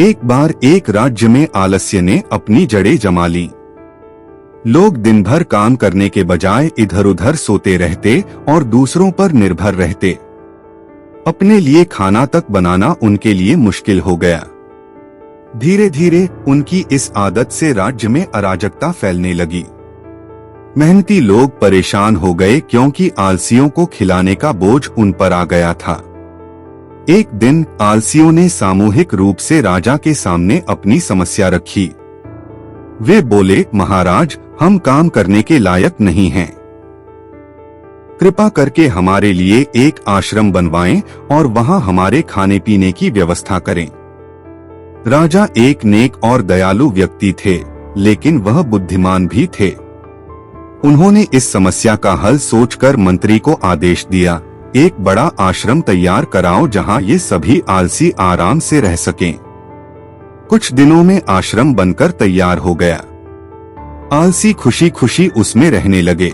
एक बार एक राज्य में आलस्य ने अपनी जड़ें जमा ली। लोग दिन भर काम करने के बजाय इधर उधर सोते रहते और दूसरों पर निर्भर रहते। अपने लिए खाना तक बनाना उनके लिए मुश्किल हो गया। धीरे धीरे उनकी इस आदत से राज्य में अराजकता फैलने लगी। मेहनती लोग परेशान हो गए क्योंकि आलसियों को खिलाने का बोझ उन पर आ गया था। एक दिन आलसियों ने सामूहिक रूप से राजा के सामने अपनी समस्या रखी। वे बोले, महाराज, हम काम करने के लायक नहीं हैं। कृपा करके हमारे लिए एक आश्रम बनवाएं और वहां हमारे खाने पीने की व्यवस्था करें। राजा एक नेक और दयालु व्यक्ति थे, लेकिन वह बुद्धिमान भी थे। उन्होंने इस समस्या का हल सोचकर मंत्री को आदेश दिया, एक बड़ा आश्रम तैयार कराओ जहां ये सभी आलसी आराम से रह सकें। कुछ दिनों में आश्रम बनकर तैयार हो गया। आलसी खुशी खुशी उसमें रहने लगे।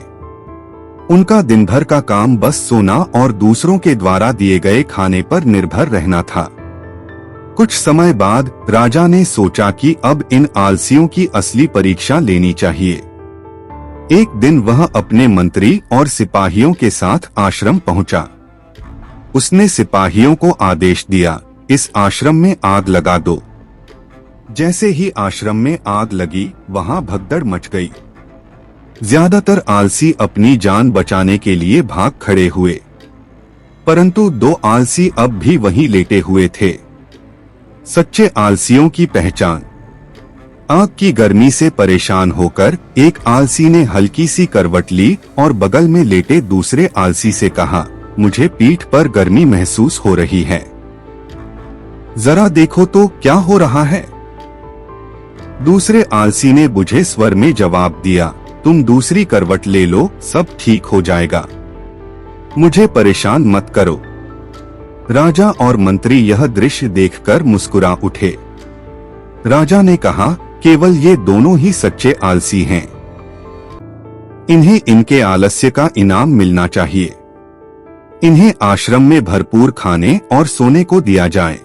उनका दिन भर का काम बस सोना और दूसरों के द्वारा दिए गए खाने पर निर्भर रहना था। कुछ समय बाद राजा ने सोचा कि अब इन आलसियों की असली परीक्षा लेनी चाहिए। एक दिन वह अपने मंत्री और सिपाहियों के साथ आश्रम पहुंचा। उसने सिपाहियों को आदेश दिया, इस आश्रम में आग लगा दो। जैसे ही आश्रम में आग लगी, वहां भगदड़ मच गई। ज्यादातर आलसी अपनी जान बचाने के लिए भाग खड़े हुए, परंतु दो आलसी अब भी वहीं लेटे हुए थे। सच्चे आलसियों की पहचान। आग की गर्मी से परेशान होकर एक आलसी ने हल्की सी करवट ली और बगल में लेटे दूसरे आलसी से कहा, मुझे पीठ पर गर्मी महसूस हो रही है, जरा देखो तो क्या हो रहा है। दूसरे आलसी ने बुझे स्वर में जवाब दिया, तुम दूसरी करवट ले लो, सब ठीक हो जाएगा, मुझे परेशान मत करो। राजा और मंत्री यह दृश्य देखकर मुस्कुरा उठे। राजा ने कहा, केवल ये दोनों ही सच्चे आलसी हैं। इन्हें इनके आलस्य का इनाम मिलना चाहिए। इन्हें आश्रम में भरपूर खाने और सोने को दिया जाए।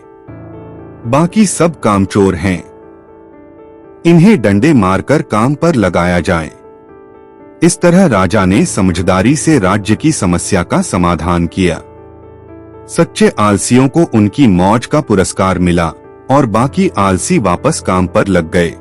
बाकी सब कामचोर हैं। इन्हें डंडे मारकर काम पर लगाया जाए। इस तरह राजा ने समझदारी से राज्य की समस्या का समाधान किया। सच्चे आलसियों को उनकी मौज का पुरस्कार मिला और बाकी आलसी वापस काम पर लग गए।